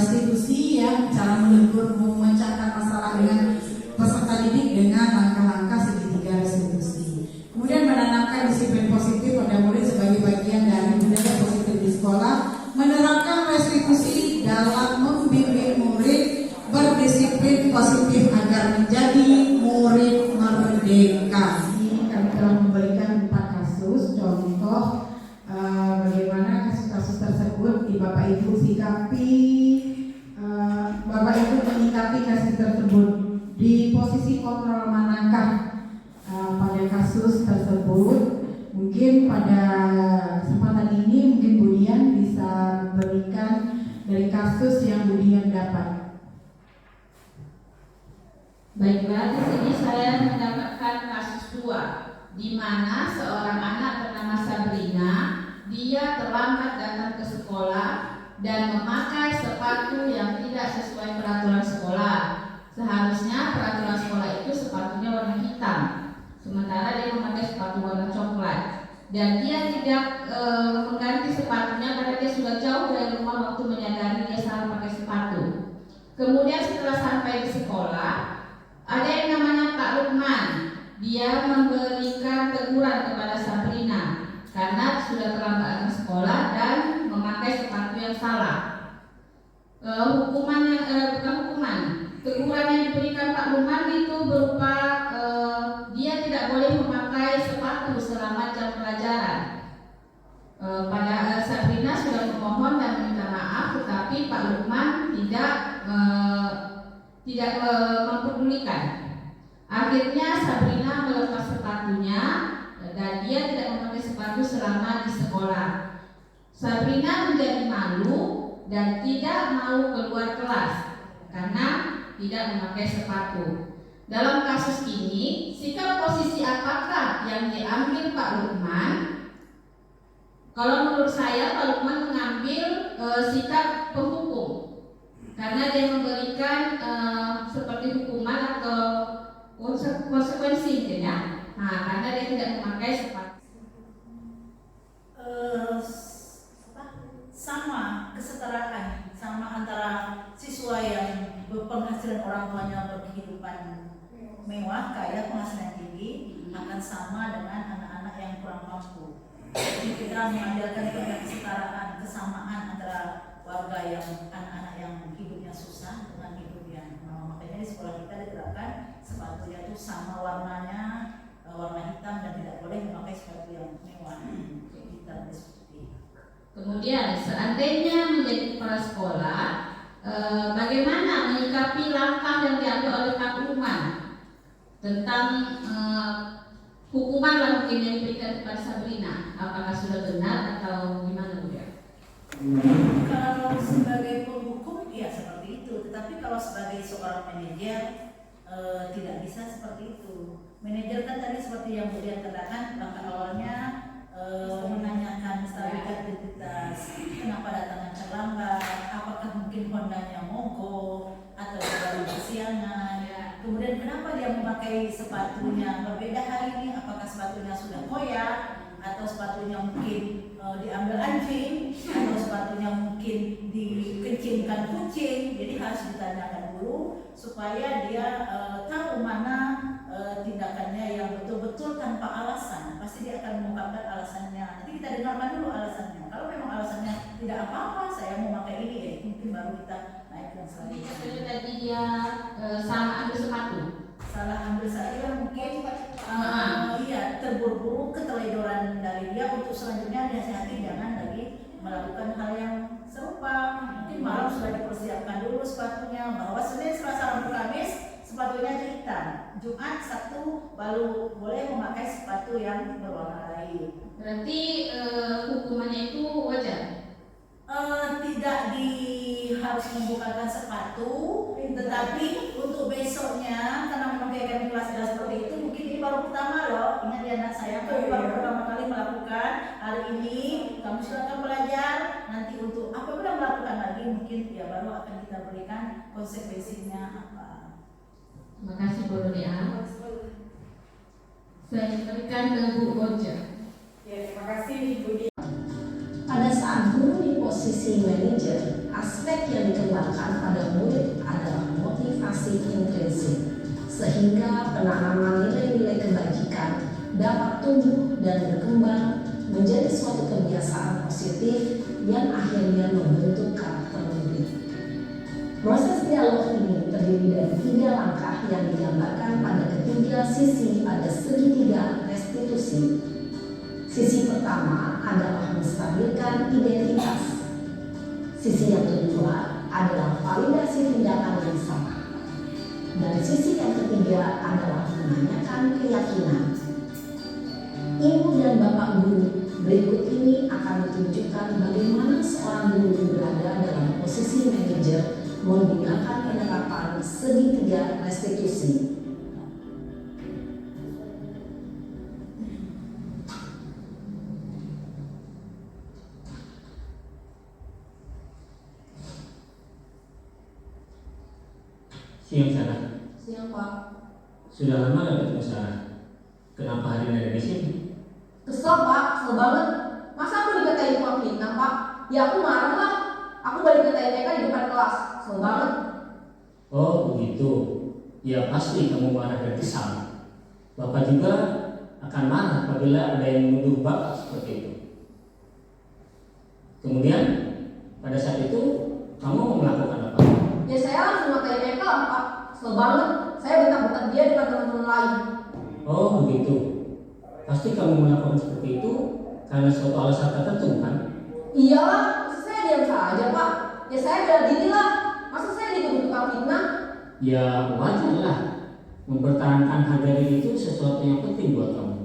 restitusi ya, cara menegur, memecahkan masalah dengan peserta didik dengan langkah-langkah segitiga restitusi. Kemudian menanamkan disiplin positif pada murid sebagai bagian dari budaya positif di sekolah, menerapkan restitusi dalam membimbing murid berdisiplin positif agar menjadi murid merdeka. Ini kami telah memberikan 4 kasus contoh bagaimana kasus-kasus tersebut di Bapak Ibu sikapi, Bapak Ibu menyikapi kasus tersebut. Di posisi kontrol manakah pada kasus tersebut? Mungkin pada kesempatan ini mungkin Bu Dian bisa berikan dari kasus yang Bu Dian dapat. Baiklah, di sini saya mendapatkan kasus 2, di mana seorang anak bernama Sabrina, dia terlambat datang ke sekolah dan memakai sepatu yang tidak sesuai peraturan sekolah. Seharusnya peraturan sekolah itu sepatunya warna hitam, sementara dia memakai sepatu warna coklat. Dan dia tidak mengganti sepatunya karena dia sudah jauh dari rumah waktu menyadari dia salah pakai sepatu. Kemudian setelah sampai di sekolah, ada yang namanya Pak Lukman. Dia memberikan teguran kepada Sabrina karena sudah terlambat datang sekolah dan memakai sepatu yang salah. Teguran yang diberikan Pak Lukman itu berupa dia tidak boleh memakai sepatu selama jam pelajaran. Pada Sabrina sudah memohon dan meminta maaf, tetapi Pak Lukman tidak mempedulikan. Akhirnya Sabrina melepas sepatunya dan dia tidak memakai sepatu selama di sekolah. Sabrina menjadi malu dan tidak mau keluar kelas karena tidak memakai sepatu. Dalam kasus ini, sikap posisi apakah yang diambil Pak Lukman? Kalau menurut saya, Pak Lukman mengambil sikap penghukum karena dia memberikan seperti hukuman atau konsekuensi, ya. Nah, karena dia tidak memakai sepatu. Sama kesetaraan, sama antara siswa yang berpenghasilan orang tuanya berkehidupan mewah, kaya, penghasilan tinggi, akan sama dengan anak-anak yang kurang mampu. Jadi kita mengajarkan kesetaraan, kesamaan antara warga yang anak-anak yang hidupnya susah dengan hidup yang makanya di sekolah kita diterapkan sepatunya itu sama warnanya, warna hitam, dan tidak boleh memakai sepatu yang mewah hitam seperti. Kemudian seandainya menjadi kepala sekolah, bagaimana menyikapi langkah yang diambil oleh Pak Lukman tentang hukuman mungkin yang diberikan kepada Sabrina? Apakah sudah benar atau gimana, Bu ya? Kalau sebagai penghukum ya seperti itu, tetapi kalau sebagai seorang manajer tidak bisa seperti itu. Manajer kan tadi seperti yang Bu Dian katakan, langkah awalnya menanyakan stabilitas identitas, kenapa datangnya terlambat, apakah mungkin Hondanya mogok atau baru kesiangan. kemudian kenapa dia memakai sepatunya berbeda hari ini, apakah sepatunya sudah koyak atau sepatunya mungkin diambil anjing atau sepatunya mungkin dikencingkan kucing. Jadi harus ditanyakan dulu supaya dia tahu mana tindakannya yang betul-betul tanpa alasan. Pasti dia akan mengungkapkan alasannya. Nanti kita dengarkan dulu alasannya. Kalau memang alasannya tidak apa-apa, saya mau pakai ini, ya mungkin baru kita naikkan selanjutnya. Jadi tadi dia salah ambil sepatu. Salah ambil saya mungkin iya, terburu-buru, keteledoran dari dia. Untuk selanjutnya dinasihati jangan lagi melakukan hal yang serupa. Mungkin malam sudah dipersiapkan dulu sepatunya, bahwa Senin, Selasa, Rabu, Kamis sepatunya hitam, Jumat, Sabtu baru boleh memakai sepatu yang berwarna lain. Berarti hukumannya itu wajar? Tidak harus membukakan sepatu, tetapi untuk besoknya karena memang kegiatan kelas adalah seperti itu, mungkin ini baru pertama loh. Ingat ya anak saya, kamu baru pertama kali melakukan hari ini, kamu silakan belajar. Nanti untuk apabila melakukan lagi, mungkin ya baru akan kita berikan konsekuensinya apa. Terima kasih Bu Rodia. Saya kembalikan ke Bu Oja. Ya, terima kasih Ibu Di. Pada saat guru di posisi manajer, aspek yang dikembangkan pada murid adalah motivasi intrinsik, sehingga penanaman nilai-nilai kebajikan dapat tumbuh dan berkembang menjadi suatu kebiasaan positif yang akhirnya membentuk karakter murid. Proses dialog ini terdiri dari 3 langkah yang digambarkan pada ketiga sisi pada segitiga restitusi. Sisi pertama adalah menstabilkan identitas. Sisi yang kedua adalah validasi tindakan yang sama. Dan sisi yang ketiga adalah menanyakan keyakinan. Ibu dan Bapak guru, berikut ini akan ditunjukkan bagaimana seorang guru berada dalam posisi manajer menggunakan penerapan segitiga restitusi. Siang Sarah. Siang Pak. Sudah lama gak ketemu Sarah? Kenapa hari ini ada di sini? Kesel Pak, kesel banget. Masa aku dikatain tukang fitnah Pak? Ya aku marah lah. Aku balik ke TK di depan kelas. Kesel banget. Oh begitu. Ya pasti kamu marah dan kesal. Bapak juga akan marah apabila ada yang menuduh Bapak seperti itu. Kemudian pada saat itu kamu melakukan apa? Ya saya langsung ngatain mereka lah Pak. Kesel banget. Saya bentak-bentak dia depan teman-teman lain. Oh begitu. Pasti kamu melakukan seperti itu karena suatu alasan tertentu kan? Iyalah, masa saya diam saja Pak. Ya saya bela diri lah. Masa saya dituduh tukang fitnah? Ya wajar lah. Mempertahankan harga diri itu sesuatu yang penting buat kamu.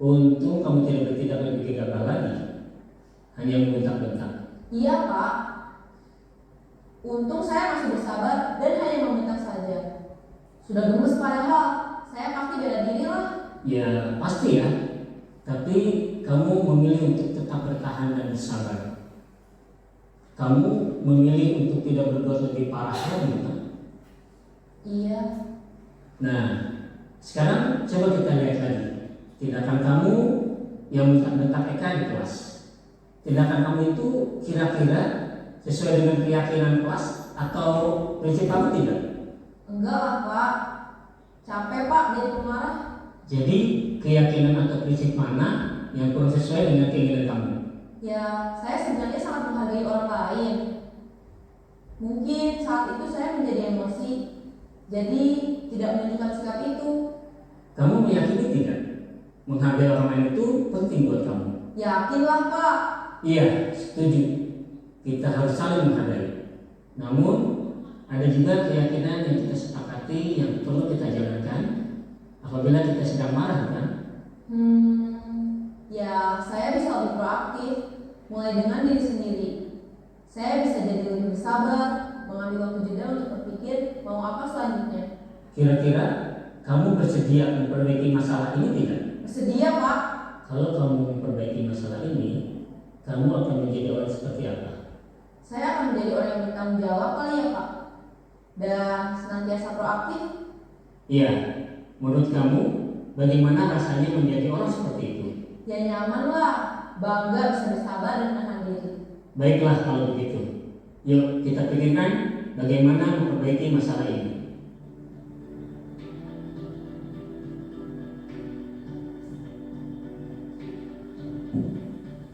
Untung kamu tidak bertindak lebih gegabah lagi, hanya membentak-bentak. Iya Pak. Untung saya masih bersabar dan hanya membentak saja. Sudah gemes padahal, saya pasti bela diri lah. Ya pasti ya. Tapi kamu memilih untuk tetap bertahan dan bersabar. Kamu memilih untuk tidak berbuat lebih parah lagi kan? Iya. Nah, sekarang coba kita lihat lagi tindakan kamu yang bentak-bentak Eka di kelas. Tindakan kamu itu kira-kira sesuai dengan keyakinan kelas atau prinsip kamu tidak? Enggak lah Pak. Capek Pak jadi pemarah. Jadi keyakinan atau prinsip mana yang kurang sesuai dengan keinginan kamu? Ya, saya sebenarnya sangat menghargai orang lain. Mungkin saat itu saya menjadi emosi, jadi tidak menunjukkan sikap itu. Kamu meyakini tidak? Menghargai orang lain itu penting buat kamu. Yakinlah Pak. Iya, setuju. Kita harus saling menghargai. Namun, ada juga keyakinan yang kita sepakati yang perlu kita jalankan apabila kita sedang marah, kan? Ya saya bisa lebih proaktif, mulai dengan diri sendiri. Saya bisa jadi lebih bersabar, mengambil waktu jeda untuk berpikir mau apa selanjutnya. Kira-kira kamu bersedia memperbaiki masalah ini tidak? Bersedia Pak. Kalau kamu memperbaiki masalah ini, kamu akan menjadi orang seperti apa? Saya akan menjadi orang yang bertanggung jawab kali ya Pak. Dan senantiasa proaktif Iya, menurut kamu bagaimana rasanya menjadi orang seperti itu? Ya nyaman lah, bangga bisa bersabar dan menahan diri. Baiklah kalau begitu. Yuk kita pikirkan bagaimana memperbaiki masalah ini.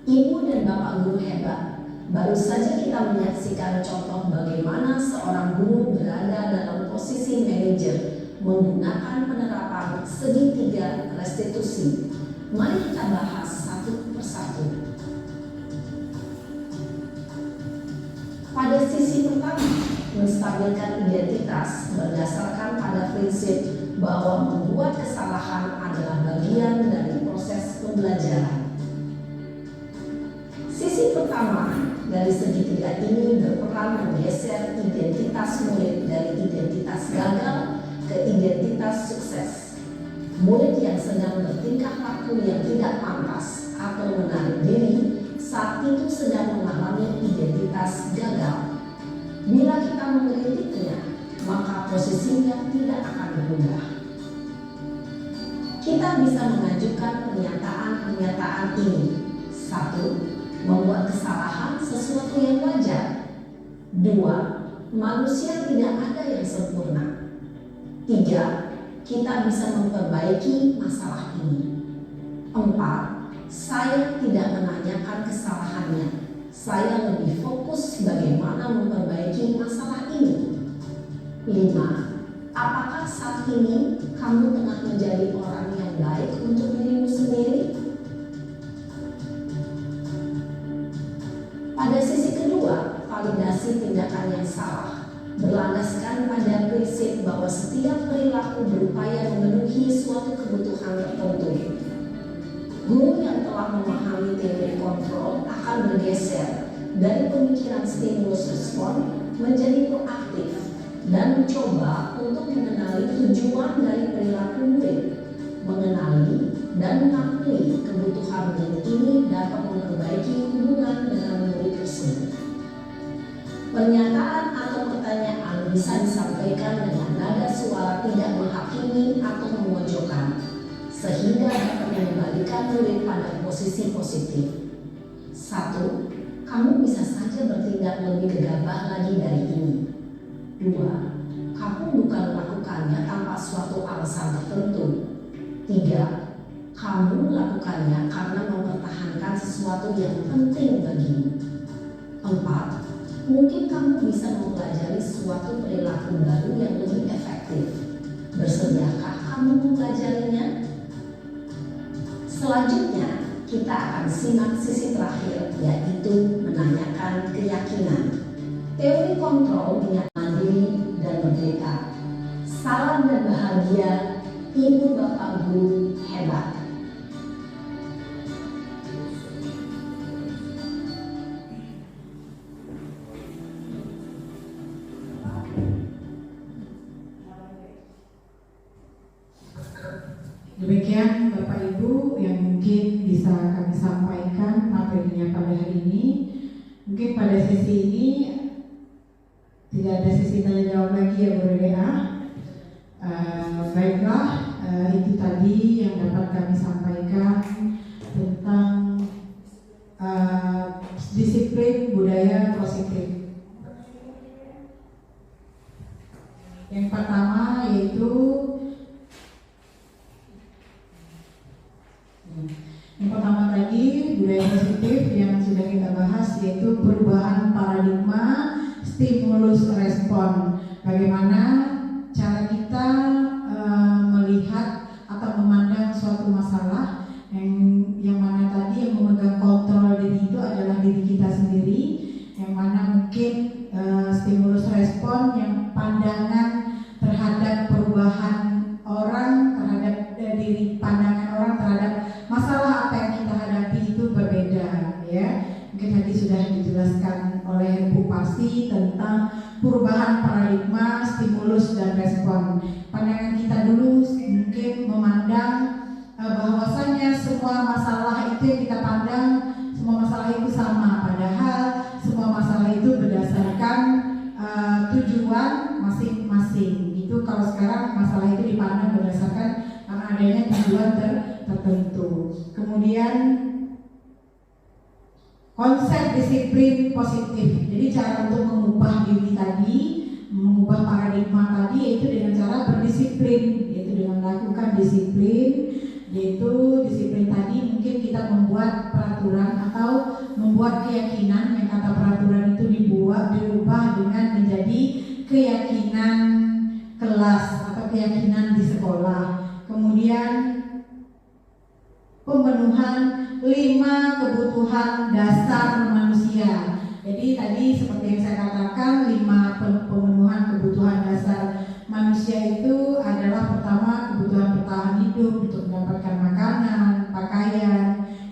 Ibu dan Bapak guru hebat. Baru saja kita menyaksikan contoh bagaimana seorang guru berada dalam posisi manajer menggunakan penerapan segitiga restitusi. Mari kita bahas satu persatu. Pada sisi pertama, menstabilkan identitas berdasarkan pada prinsip bahwa membuat kesalahan adalah bagian dari proses pembelajaran. Sisi pertama dari segitiga ini berperan menggeser identitas murid dari identitas gagal ke identitas sukses. Murid yang sedang bertingkah laku yang tidak pantas atau menarik diri saat itu sedang mengalami identitas gagal. Bila kita mengkritiknya, maka posisinya tidak akan berubah. Kita bisa mengajukan pernyataan-pernyataan ini. 1. Membuat kesalahan sesuatu yang wajar. 2. Manusia tidak ada yang sempurna. 3. Kita bisa memperbaiki masalah ini. 4. Saya tidak menanyakan kesalahannya. Saya lebih fokus bagaimana memperbaiki masalah ini. 5. Apakah saat ini kamu tengah menjadi orang yang baik untuk dirimu sendiri? Pada sisi kedua, validasi tindakan yang salah berlandaskan pada prinsip bahwa setiap perilaku berupaya memenuhi suatu kebutuhan tertentu. Guru yang telah memahami teori kontrol akan bergeser dari pemikiran stimulus respon menjadi proaktif dan mencoba untuk mengenali tujuan dari perilaku murid, mengenali dan mengakui kebutuhan murid ini dapat memperbaiki hubungan dengan murid tersebut. Pernyataan atau pertanyaan bisa disampaikan dengan nada suara tidak menghakimi atau memojokkan, sehingga dapat mengembalikan murid pada posisi positif. 1. Kamu bisa saja bertindak lebih gegabah lagi dari ini. 2. Kamu bukan melakukannya tanpa suatu alasan tertentu. 3. Kamu melakukannya karena mempertahankan sesuatu yang penting bagimu. 4. Mungkin kamu bisa mempelajari suatu perilaku baru yang lebih efektif. Bersediakah kamu mempelajarinya? Selanjutnya, kita akan simak sisi terakhir, yaitu menanyakan keyakinan. Teori kontrol niat mandiri dan merdeka. Salam dan bahagia, Ibu Bapak Guru hebat. Demikian Bapak Ibu yang mungkin bisa kami sampaikan materinya pada hari ini. Mungkin pada sesi ini tidak ada sesi tanya jawab lagi ya Bu Lea. Baiklah, itu tadi yang dapat kami sampaikan tentang disiplin budaya positif. Yang pertama yaitu tadi budaya positif yang sudah kita bahas, yaitu perubahan paradigma stimulus respon. Bagaimana cara kita melihat atau memandang suatu masalah yang mana tadi yang memegang kontrol diri itu adalah diri kita sendiri, yang mana mungkin stimulus respon yang pandangan terhadap perubahan orang terhadap diri, pandangan orang terhadap masalah apa yang kita hadapi itu berbeda, ya. Mungkin tadi sudah dijelaskan oleh Bu Parsi tentang perubahan paradigma stimulus dan respon. Pandangan kita dulu mungkin memandang bahwasanya semua masalah itu yang kita pandang, semua masalah itu sama, padahal semua masalah itu berdasarkan tujuan masing-masing. Itu kalau sekarang masalah itu dipandang tujuan tertentu. Kemudian konsep disiplin positif. Jadi cara untuk mengubah diri tadi, mengubah paradigma tadi yaitu dengan cara berdisiplin, yaitu dengan melakukan disiplin, yaitu disiplin tadi mungkin kita membuat peraturan atau membuat keyakinan yang kata peraturan itu dirubah dengan menjadi keyakinan kelas atau keyakinan di sekolah. Kemudian pemenuhan 5 kebutuhan dasar manusia. Jadi tadi seperti yang saya katakan 5 pemenuhan kebutuhan dasar manusia itu adalah pertama kebutuhan bertahan hidup untuk mendapatkan makanan, pakaian,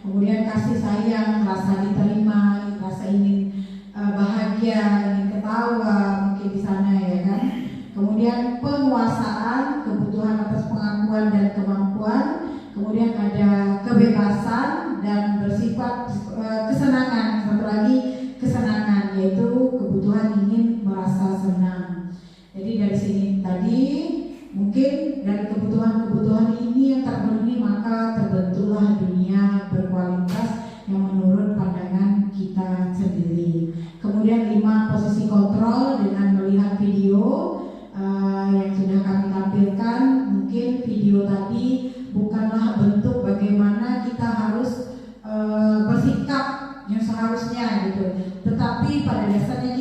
kemudian kasih sayang, rasa diterima, rasa ingin bahagia, ingin ketawa mungkin di sana ya kan. Kemudian penguasaan, kebutuhan atas pengakuan dan kemampuan. Kemudian ada kebebasan dan bersifat kesenangan. Satu lagi kesenangan, yaitu kebutuhan ingin merasa senang. Jadi dari sini tadi mungkin dari kebutuhan-kebutuhan ini yang terpenuhi maka terbentuklah dunia berkualitas yang menurut pandangan kita sendiri. Kemudian 5 posisi kontrol dengan melihat video yang sudah kami tampilkan. Mungkin video tadi bukanlah bentuk bagaimana kita harus bersikap yang seharusnya gitu, tetapi pada dasarnya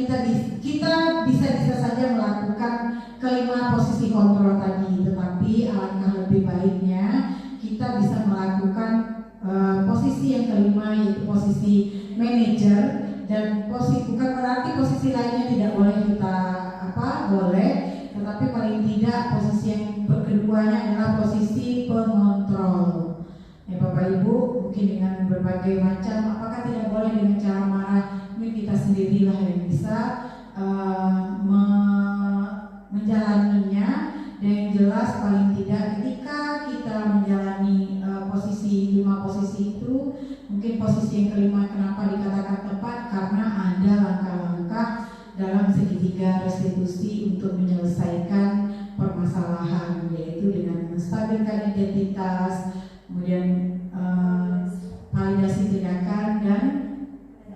kita bisa saja melakukan kelima posisi kontrol tadi, tetapi alangkah lebih baiknya kita bisa melakukan posisi yang kelima, yaitu posisi manajer. Dan bukan berarti posisi lainnya tidak boleh kita boleh, tetapi paling tidak posisi yang keduanya adalah posisi pengontrol. Ya Bapak Ibu, mungkin dengan berbagai macam, apakah tidak boleh dengan cara marah, ini kita sendirilah yang bisa menjalaninya. Dan yang jelas paling tidak ketika kita menjalani 5 posisi itu, mungkin posisi yang kelima kenapa dikatakan tepat, karena ada langkah-langkah dalam segitiga restitusi untuk menyelesaikan permasalahan, yaitu dengan menstabilkan identitas, kemudian validasi tindakan dan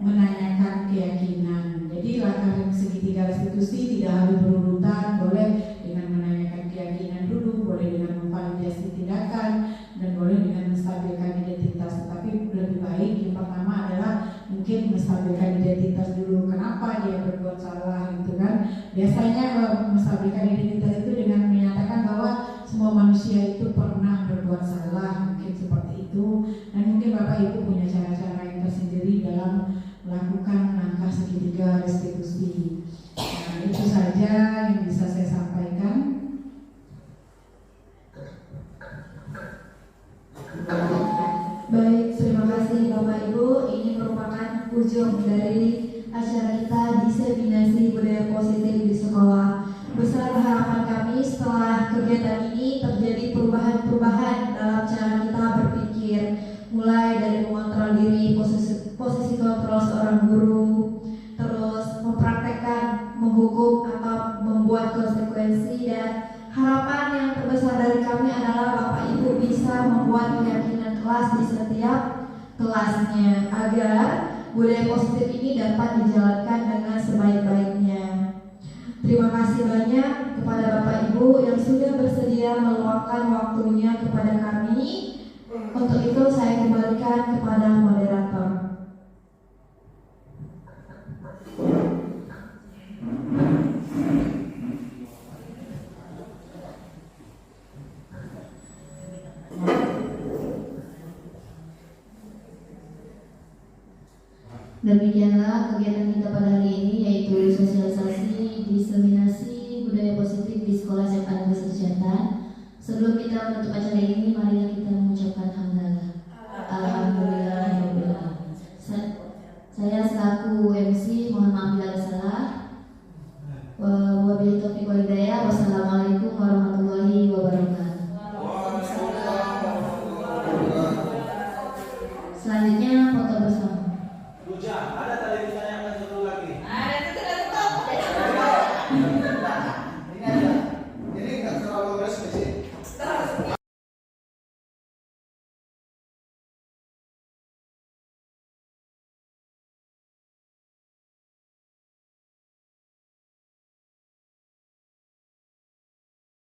menanyakan keyakinan. Jadi langkah segitiga restitusi tidak harus berurutan, boleh dengan menanyakan keyakinan dulu, boleh dengan memvalidasi tindakan, dan boleh dengan menstabilkan identitas. Tetapi lebih baik yang pertama adalah mungkin menstabilkan identitas dulu. Kenapa dia berbuat salah gitu kan? Biasanya menstabilkan identitas itu dengan menyatakan bahwa semua manusia itu pernah berbuat salah, mungkin seperti itu. Dan mungkin Bapak Ibu punya cara-cara yang tersendiri dalam melakukan langkah segitiga restitusi. Nah, itu saja yang bisa saya sampaikan. Baik, terima kasih Bapak Ibu. Ini merupakan ujung dari acara kita diseminasi budaya positif di sekolah. Besar harapan kami setelah kegiatan ini terjadi perubahan-perubahan dalam cara kita berpikir, mulai dari mengontrol diri, posisi kontrol seorang guru, terus mempraktekkan, menghukum atau membuat konsekuensi. Dan harapan yang terbesar dari kami adalah Bapak Ibu bisa membuat keyakinan kelas di setiap kelasnya agar budaya positif ini dapat dijalankan dengan sebaik-baiknya. Terima kasih banyak kepada Bapak Ibu yang sudah bersedia meluangkan waktunya kepada kami. Untuk itu saya kembalikan kepada moderator. Demikianlah kegiatan kita pada hari ini, yaitu sosialisasi diseminasi budaya positif di Sekolah SMA Negeri 1 Jantan. Sebelum kita menutup acara ini, marilah kita mengucapkan hamdalah. Alhamdulillah. Saya selaku MC mohon maaf bila ada salah. Wabillahi taufiq wal hidayah. Wassalamualaikum warahmatullahi wabarakatuh. Selanjutnya